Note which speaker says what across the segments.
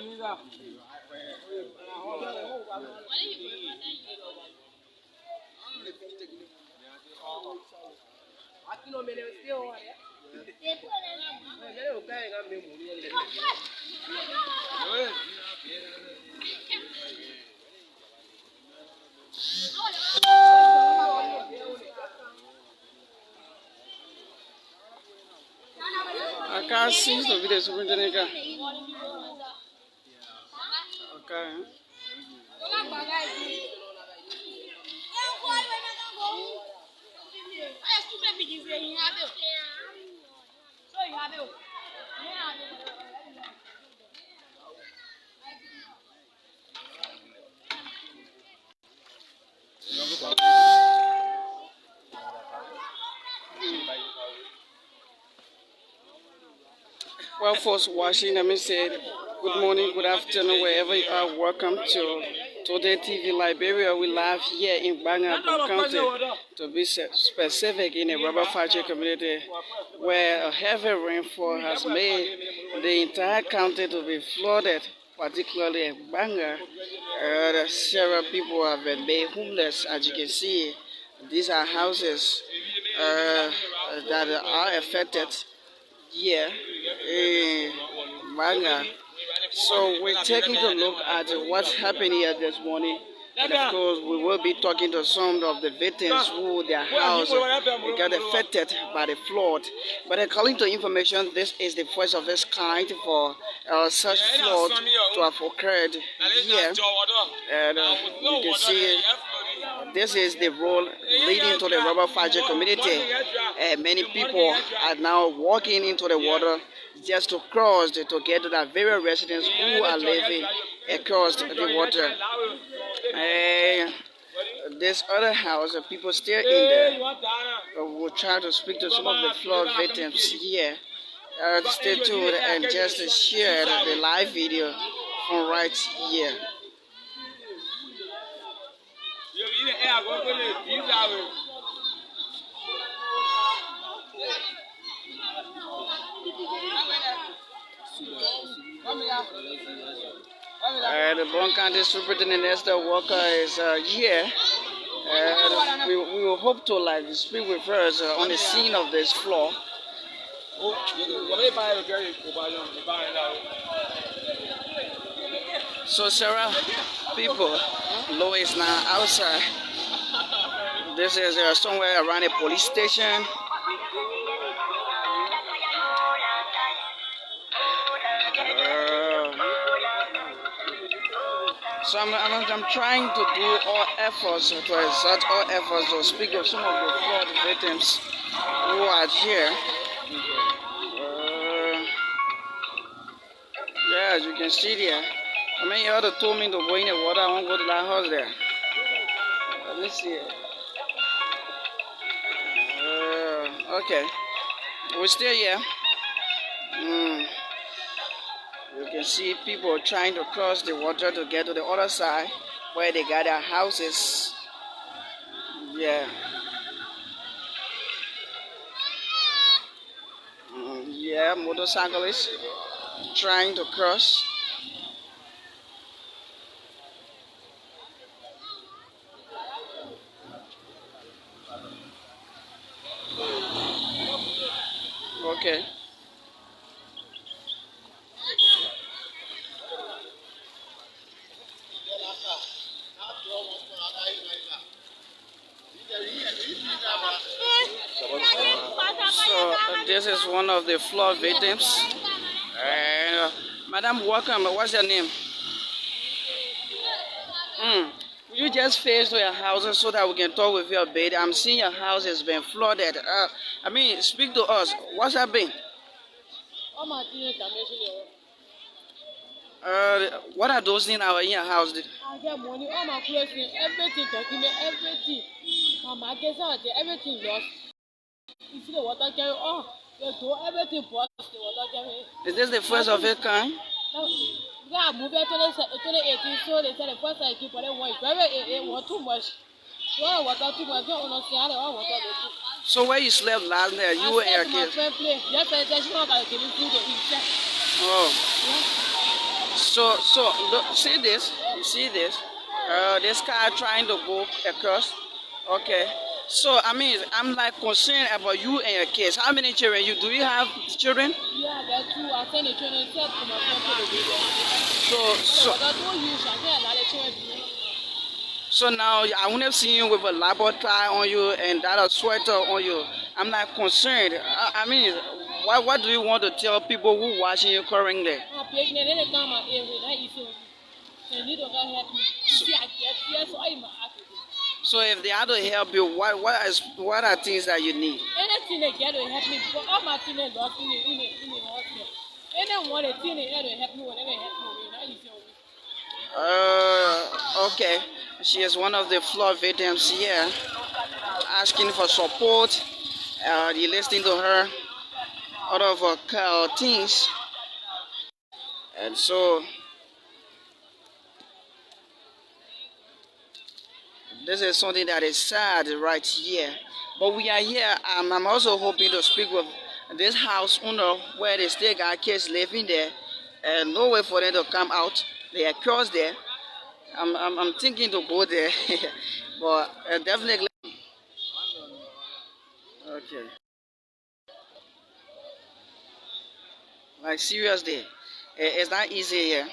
Speaker 1: I can't see the video superintendent. Okay. Well, folks watching, let me say good morning, good afternoon, wherever you are. Welcome to Today TV Liberia. We live here in Gbarnga County, to be specific, in a rubber factory community where a heavy rainfall has made the entire county to be flooded, particularly in Gbarnga. Several people have been made homeless. As you can see, these are houses that are affected here in Gbarnga. So we're taking a look at what's happening here this morning. And of course, we will be talking to some of the victims who their house got affected by the flood. But according to information, this is the first of its kind for such flood to have occurred here. And you can see this is the road leading to the rubber factory community. Many people are now walking into the water just to cross to get to the various residents who are living across the water. This other house, people still in there. We'll try to speak to some of the flood victims here. Stay tuned and just share the live video from right here. The Gbarnga County Superintendent Esther Walker is here. We will hope to speak with her on the scene of this flood. So Sarah, people, Lo is now outside. This is somewhere around a police station. So I'm trying to do all efforts, to exert all efforts to speak of some of the flood victims who are here. Yeah, as you can see there. I mean, you ought to told me to go in the water. I won't go to that house there. Let me see. Okay. We're still here. You can see people trying to cross the water to get to the other side where they got their houses. Yeah. Yeah, motorcyclists trying to cross. Okay. So this is one of the flood victims. Madam, welcome. What's your name? You just face to your houses so that we can talk with you a bit. I'm seeing your house has been flooded. I mean, speak to us. What's happening? What are those things in your house?
Speaker 2: I get money, all my clothes, everything, document, everything. My kids are there, everything lost. You see the water carry, the door, everything burst, the water carry.
Speaker 1: Is this the first of its kind?
Speaker 2: Yeah, moved to 2018, so they said the first I keep on it was too much. So water too much, don't understand all water.
Speaker 1: So where you slept last night, you were in your kids?
Speaker 2: Yes, I just want to get into the insect.
Speaker 1: Oh.
Speaker 2: Yeah.
Speaker 1: So look, see this? You see this? This car trying to go across. Okay. So I mean, I'm like concerned about you and your kids. How many children you do? You have children?
Speaker 2: Yeah, there are two. I send the children to my friend to the video.
Speaker 1: So
Speaker 2: But I don't use. I can't allow the children to do.
Speaker 1: so now I wouldn't have seen you with a labo tie on you and that a sweater on you. I'm not concerned. I mean, what do you want to tell people who watching you currently?
Speaker 2: I'm pregnant. They come my area. That is so. They need to help me. See, I get yes, I'm happy.
Speaker 1: So if they had to help you, what are things that you need?
Speaker 2: Anything they get to help me because all my things they lost in the hospital. Anyone they think they had to help me, whatever help me, that is so.
Speaker 1: Okay. She is one of the floor victims here, asking for support. You listening to her, out of her things, and so this is something that is sad right here. But we are here. I'm also hoping to speak with this house owner where they still got kids living there, and no way for them to come out. They are crossed there. I'm thinking to go there, but definitely. Okay. Like seriously, it's not easy here.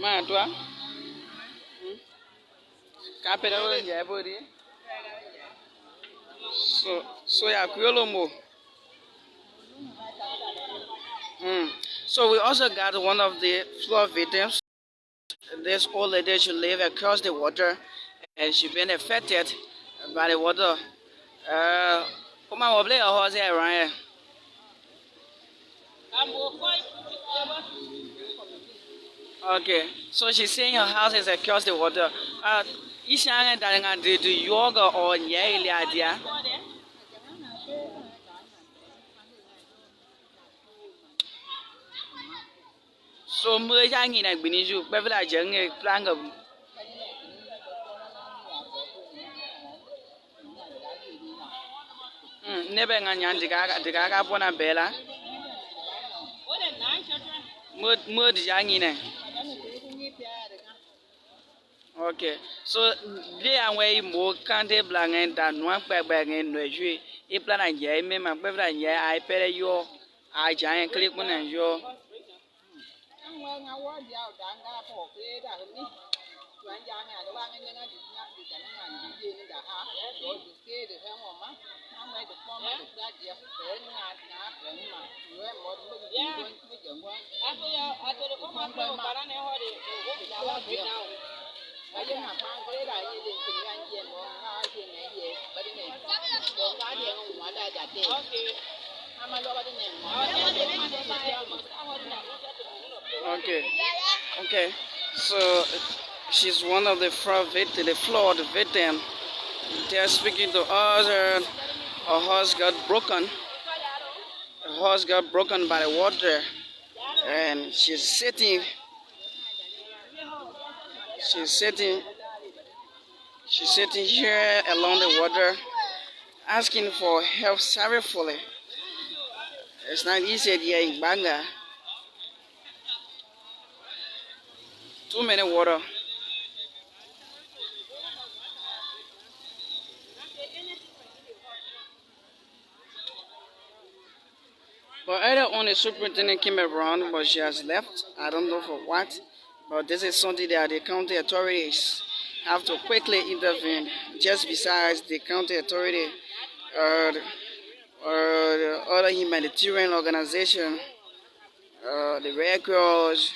Speaker 1: Ma, toi? Kapela ya body. So ya kuyolo mo. So we also got one of the flood victims. This old lady, she live across the water, and she been affected by the water. Come on, play a horse here around here. Okay, so she's saying her house is across the water. Ishanga daranga do yoga or nyeli idea. So mưa ra nghỉ này bình như bây giờ giờ nghe plan gặp nebe nga nyan diga bona bela mưa đi ra nghỉ này. Okay, so they are way more can't blang and than one back and no you. A plan and ye, me, my brother, and ye, I pay you. I giant click one and you. Okay. So she's one of the flawed victim. They're speaking to us. Her horse got broken. Her horse got broken by the water, and she's sitting. She's sitting here along the water, asking for help sorrowfully. It's not easy here in Gbarnga. Too many water. But either only superintendent came around, but she has left. I don't know for what. But this is something that the county authorities have to quickly intervene. Just besides the county authority, the other humanitarian organization, the Red Cross,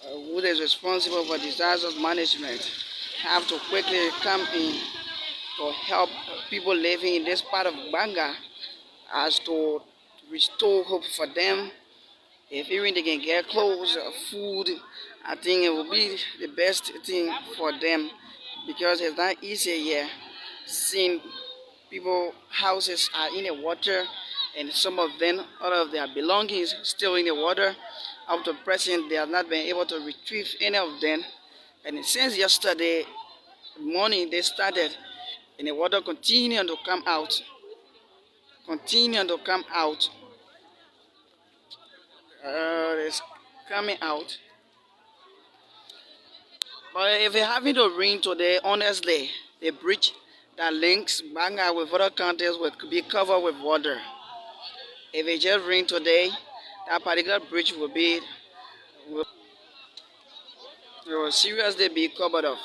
Speaker 1: who is responsible for disaster management, have to quickly come in to help people living in this part of Gbarnga as to restore hope for them. If even they can get clothes or food, I think it will be the best thing for them, because it's not easy here. Seeing people houses are in the water, and some of them, all of their belongings still in the water. Up to present, they have not been able to retrieve any of them. And since yesterday morning, they started, and the water continuing to come out, continuing to come out. It's coming out. But if it having to rain today, honestly, the bridge that links Gbarnga with other counties will be covered with water. If it just rain today, that particular bridge will seriously be covered up.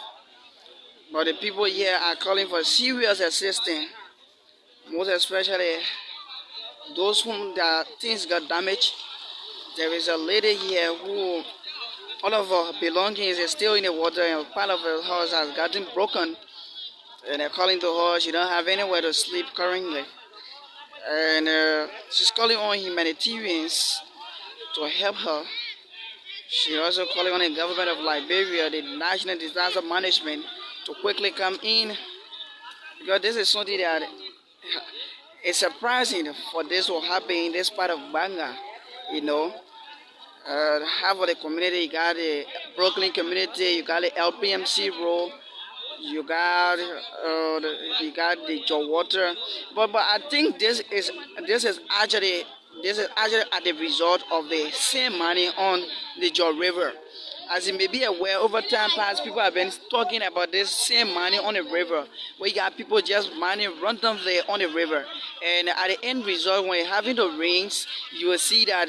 Speaker 1: But the people here are calling for serious assistance, most especially those whom their things got damaged. There is a lady here who all of her belongings is still in the water, and part of her house has gotten broken. And they're calling to her. She don't have anywhere to sleep currently. And she's calling on humanitarians to help her. She also calling on the government of Liberia, the National Disaster Management, to quickly come in, because this is something that is surprising for this to happen in this part of Gbarnga. You know, half of the community, you got the Brooklyn community, you got the LPMC role, you got the Joe Water, but I think this is actually at the result of the same money on the Joe River. As you may be aware, over time past, people have been talking about this same money on the river, where you got people just mining randomly on the river, and at the end result, when you're having the rains, you will see that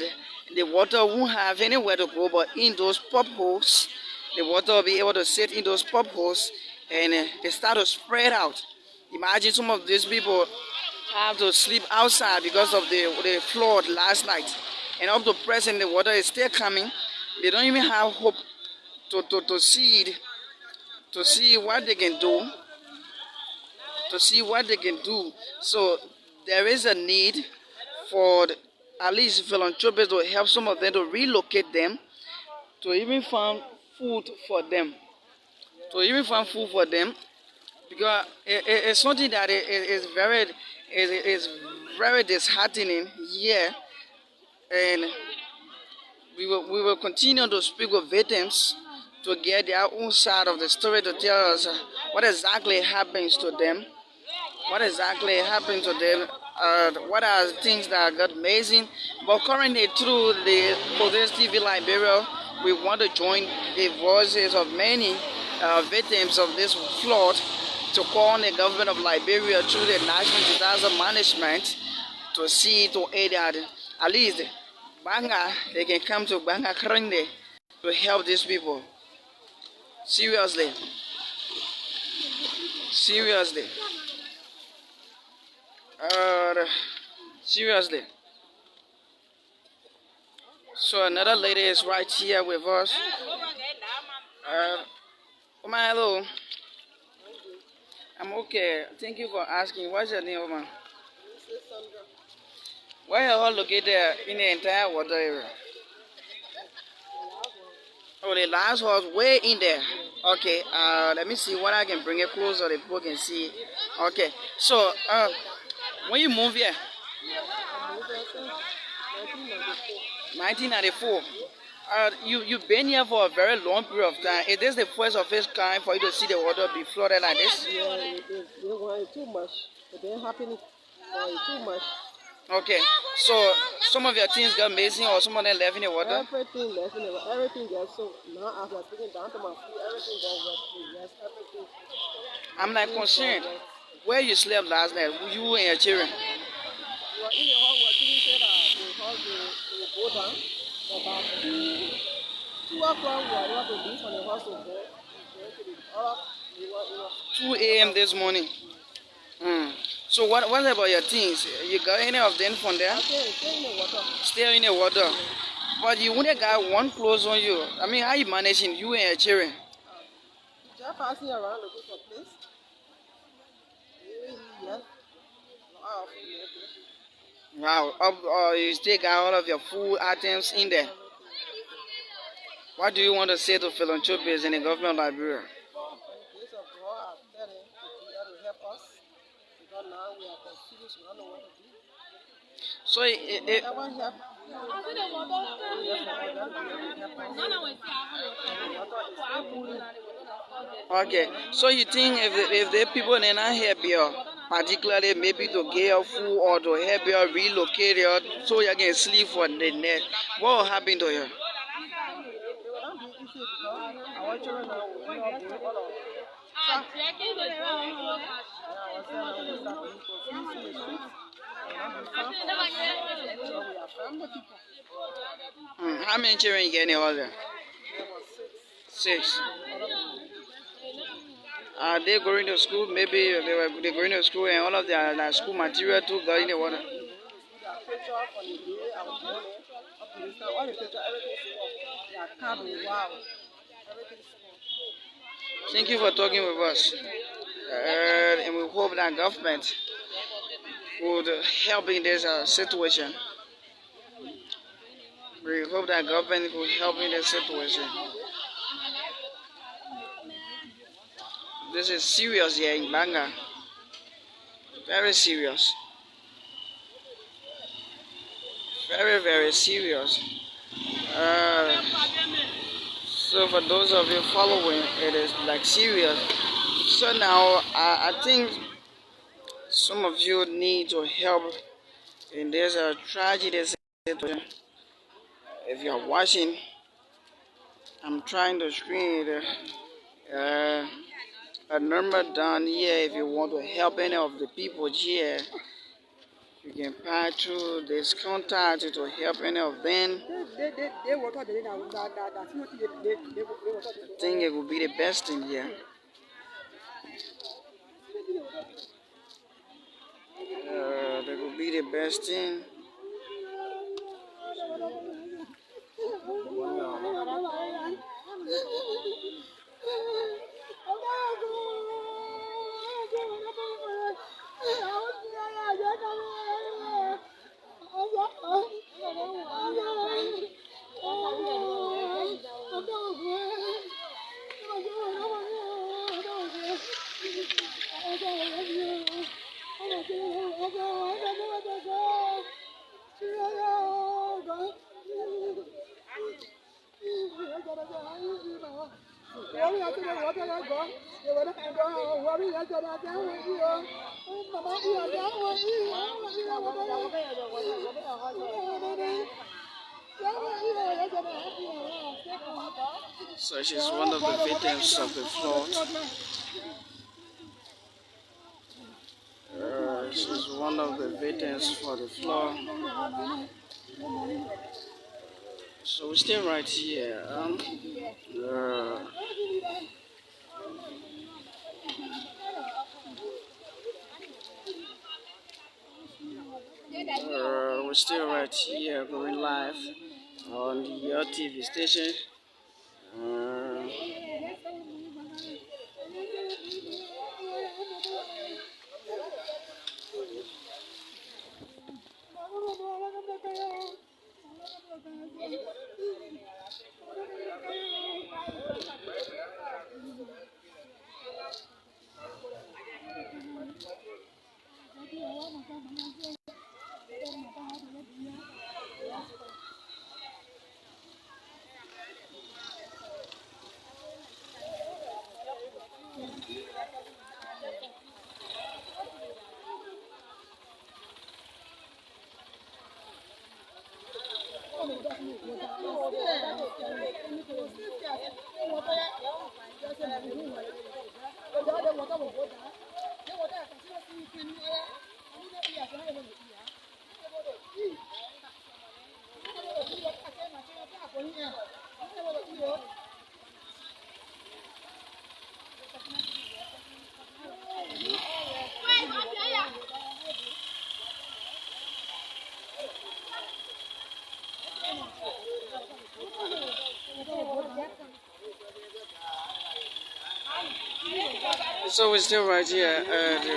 Speaker 1: the water won't have anywhere to go, but in those pop holes, the water will be able to sit in those pop holes, and they start to spread out. Imagine some of these people have to sleep outside because of the flood last night, and up to present, the water is still coming. They don't even have hope to see what they can do, So there is a need for at least philanthropists to help some of them to relocate them, to even find food for them, because it's something that is very disheartening here, and we will continue to speak with victims to get their own side of the story, to tell us what exactly happens to them, what are the things that got amazing. But currently, through the Protest TV Liberia, we want to join the voices of many victims of this flood to call on the government of Liberia through the National Disaster Management to aid that at least Gbarnga, they can come to Gbarnga currently to help these people. Seriously. Seriously. So another lady is right here with us. Oma, hello. I'm okay. Thank you for asking. What's your name, Oma? Where are you all located in the entire water area? Oh, the last house way in there. Okay, let me see what I can bring it closer so the people can see. Okay, so when you move here, 1994. You've been here for a very long period of time. Is this the first of its kind for you to see the water be flooded like this?
Speaker 2: Yeah, it's too much. It didn't happen. It's too much.
Speaker 1: Okay, so some of your things got missing, or some of them left in the water?
Speaker 2: Everything left in the water. Everything got so now as I'm speaking down to my feet, everything got wet too. Yes, everything.
Speaker 1: I'm like concerned. Where you slept last night? You and your children?
Speaker 2: We were in the hall. We were thinking that the house will go down. About 2 o'clock, we were able to leave from the house to go to the other.
Speaker 1: 2 a.m. this morning. So what about your things? You got any of them from there?
Speaker 2: Stay in the water.
Speaker 1: Still in the water. But you only got one clothes on you. I mean, how you managing, you and your children?
Speaker 2: Just passing around looking for place. Yes.
Speaker 1: Wow. You still got all of your food items in there. What do you want to say to philanthropists in the government of Liberia?
Speaker 2: In the case of God, I'm telling you, to help us. Because now we are confused, we don't know what to do.
Speaker 1: So
Speaker 2: Whoever help
Speaker 1: Okay, so you think if the people in not help you, particularly maybe to get your food or to help you relocate you so you can sleep for the night, what will happen to you? How many children you get in your house? Six. Are they going to school? Maybe they're going to school and all of their school material too got in the water. Thank you for talking with us. And we hope that government would help in this situation. We hope that government will help in this situation. This is serious here in Gbarnga. Very serious. Very, very serious. So for those of you following, it is like serious. So now I think some of you need to help in this tragedy situation. If you are watching, I'm trying to screen a number down here. If you want to help any of the people here, you can pass through this contact to help any of them. I think it would be the best thing here. That would be the best thing. So she's one of the victims of the flood. She's one of the victims for the flood. So we're still right here. We're still right here going live on the TV station. So we're still right here.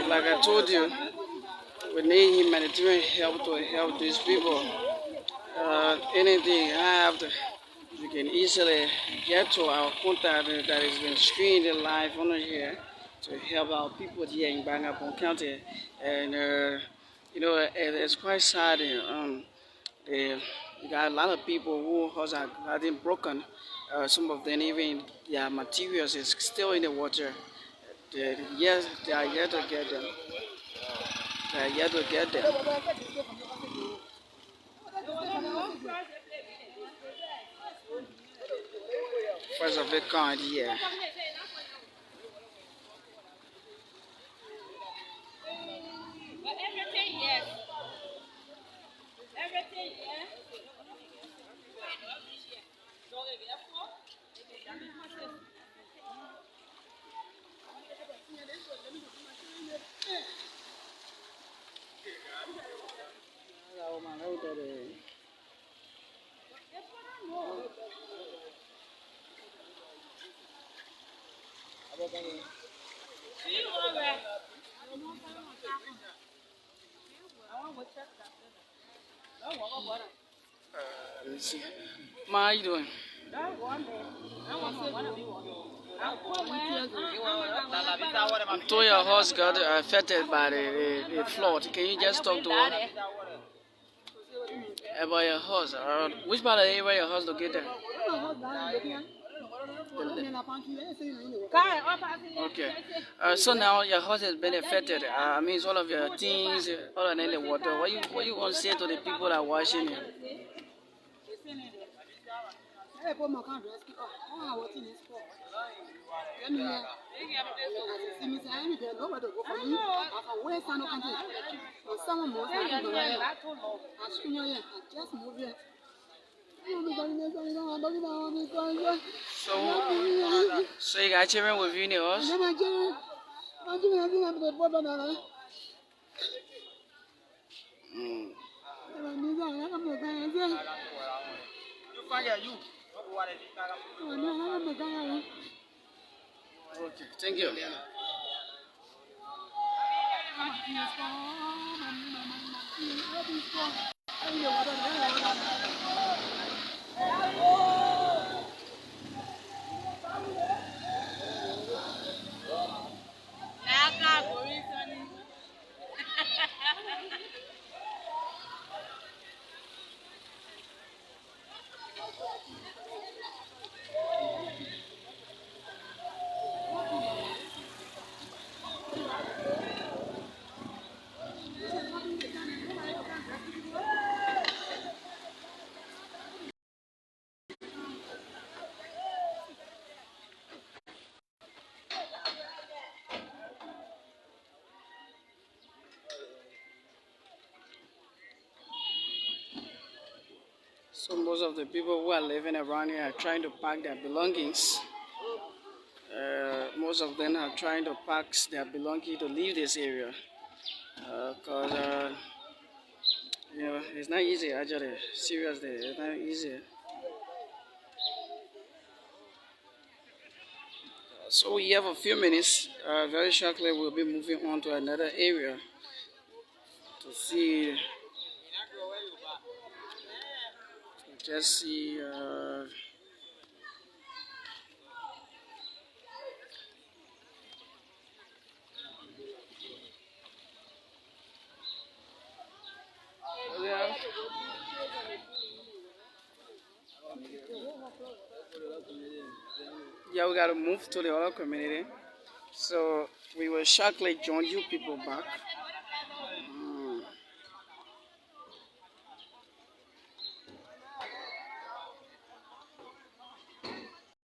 Speaker 1: Like I told you, we need humanitarian help to help these people. Anything I have, you can easily get to our contact that has been screened live on here to help our people here in Gbarnga County. And you know, it's quite sad. The You got a lot of people who houses are getting broken. Some of them even their materials is still in the water. Yes, they are yet to get them. They are yet to get them. First of it kind here.
Speaker 2: Everything, yes. Everything, yes.
Speaker 1: Let's see. Ma, how you doing? I told your horse got affected by the flood. Can you just talk to her about your horse? Which part of the area your horse located? Okay. So now your horse has been affected. I mean, all of your things, all of them in the water. What you want to say to the people that are watching you? So you got children with you in the house? Okay, thank you. So most of the people who are living around here are trying to pack their belongings. Most of them are trying to pack their belongings to leave this area. Because, you know, it's not easy actually. Seriously, it's not easy. So we have a few minutes. Very shortly we'll be moving on to another area to see, to just see yeah. Yeah, we gotta move to the other community. So we will shortly join you people back.